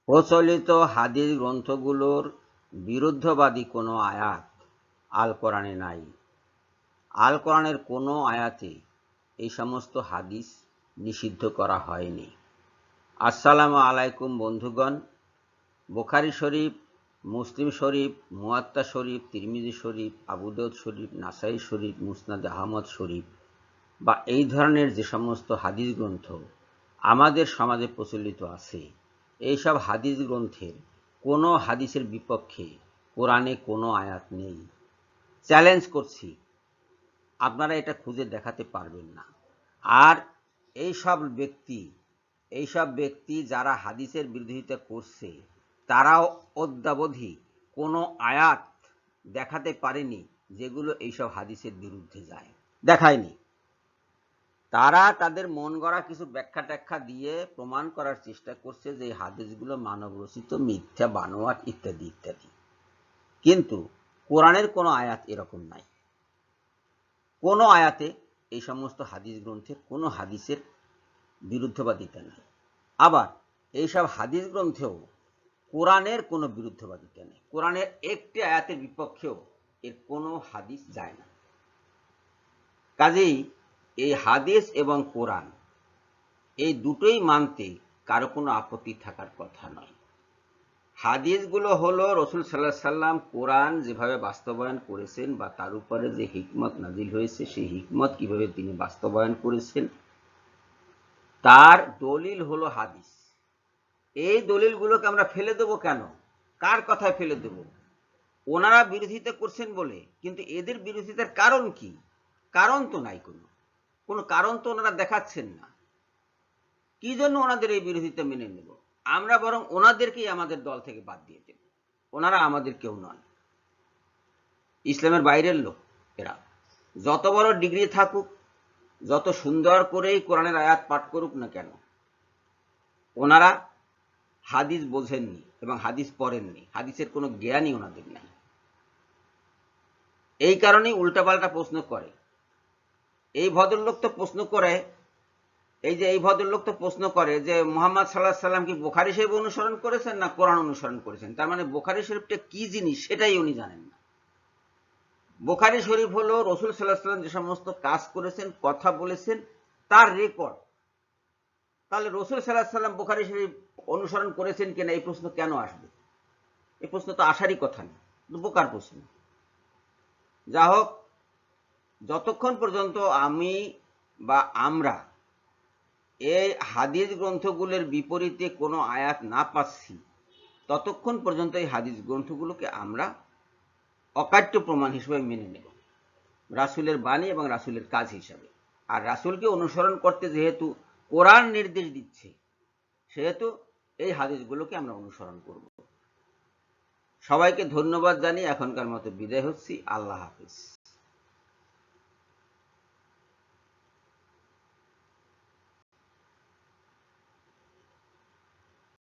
প্রচলিত হাদিস গ্রন্থগুলোর বিরুদ্ধবাদী কোনো আয়াত আল কোরআনে নাই। আল কোরআনের কোনো আয়াতে এই সমস্ত হাদিস নিষিদ্ধ করা হয়নি। আসসালামু আলাইকুম বন্ধুগণ। বুখারী শরীফ, মুসলিম শরীফ, মুয়াত্তা শরীফ, তিরমিজি শরীফ, আবু দাউদ শরীফ, নাসাই শরীফ, মুসনাদে আহমদ শরীফ বা এই ধরনের যে সমস্ত হাদিস গ্রন্থ আমাদের সমাজে প্রচলিত আছে, এইসব হাদিস গ্রন্থের কোনো হাদিসের বিপক্ষে কোরআনে কোনো আয়াত নেই। চ্যালেঞ্জ করছি, আপনারা এটা খুঁজে দেখাতে পারবেন না। আর এইসব ব্যক্তি যারা হাদিসের বিরোধিতা করছে, তারাও অদ্যাবধি কোনো আয়াত দেখাতে পারেনি যেগুলো এইসব হাদিসের বিরুদ্ধে যায়, দেখায়নি। তারা তাদের মন গড়া কিছু ব্যাখ্যা ট্যাখ্যা দিয়ে প্রমাণ করার চেষ্টা করছে যে এই হাদিসগুলো মানব রচিত, মিথ্যা, বানোয়াট ইত্যাদি ইত্যাদি। কিন্তু কোরআনের কোনো আয়াত এরকম নাই। কোনো আয়াতে এই সমস্ত হাদিস গ্রন্থের কোনো হাদিসের বিরুদ্ধবাদিতা নেই। আবার এইসব হাদিস গ্রন্থেও কোরআনের কোনো বিরুদ্ধবাদিতা নেই। কোরআনের একটি আয়াতের বিপক্ষেও এর কোনো হাদিস যায় না। কাজেই এই হাদিস এবং কোরআন এই দুটোই মানতে কারো কোনো আপত্তি থাকার কথা নয়। হাদিসগুলো হলো রাসূল সাল্লাল্লাহু আলাইহি সাল্লাম কোরআন যেভাবে বাস্তবায়ন করেছেন বা তার উপরে যে হিকমত নাজিল হয়েছে, সেই হিকমত কিভাবে তিনি বাস্তবায়ন করেছেন তার দলিল হলো হাদিস। এই দলিলগুলোকে আমরা ফেলে দেবো কেন? কার কথায় ফেলে দেব? ওনারা বিরোধিতা করছেন বলে। কিন্তু এদের বিরোধিতার কারণ কি? কারণ তো নাই, কোনো কারণ তো ওনারা দেখাচ্ছেন না। কি জন্য ওনাদের এই বিরোধিতা মেনে নেব? আমরা বরং ওনাদেরকেই আমাদের দল থেকে বাদ দিয়ে দেব। ওনারা আমাদের কেউ নন, ইসলামের বাইরের লোক এরা। যত বড় ডিগ্রি থাকুক, যত সুন্দর করেই কোরআনের আয়াত পাঠ করুক না কেন, ওনারা হাদিস বোঝেননি এবং হাদিস পড়েননি, হাদিসের কোনো জ্ঞানই ওনাদের নাই। এই কারণেই উল্টাপাল্টা প্রশ্ন করে। এই ভদ্রলোক তো প্রশ্ন করে যে মুহাম্মদ সাল্লাল্লাহু আলাইহি সাল্লাম কি বুখারী শরীফ অনুসরণ করেছেন না কোরআন অনুসরণ করেছেন? তার মানে বুখারী শরীফটা কি জিনিস সেটাই উনি জানেন না। বুখারী শরীফ হলো রাসূল সাল্লাল্লাহু আলাইহি সাল্লাম যে সমস্ত কাজ করেছেন, কথা বলেছেন, তার রেকর্ড। তাহলে রাসূল সাল্লাল্লাহু আলাইহি সাল্লাম বুখারী শরীফ অনুসরণ করেছেন কিনা এই প্রশ্ন কেন আসবে? এই প্রশ্ন তো আসারই কথা না, বোকার প্রশ্ন। যা হোক, যতক্ষণ পর্যন্ত আমি বা আমরা এই হাদিস গ্রন্থগুলোর বিপরীতে কোনো আয়াত না পাচ্ছি, ততক্ষণ পর্যন্ত এই হাদিস গ্রন্থগুলোকে আমরা অকাট্য প্রমাণ হিসেবে মেনে নেব, রাসূলের বাণী এবং রাসূলের কাজ হিসাবে। আর রাসূলকে অনুসরণ করতে যেহেতু কোরআন নির্দেশ দিচ্ছে, সেহেতু এই হাদিসগুলোকে আমরা অনুসরণ করব। সবাইকে ধন্যবাদ জানিয়ে এখনকার মতো বিদায় হচ্ছি। আল্লাহ হাফেজ।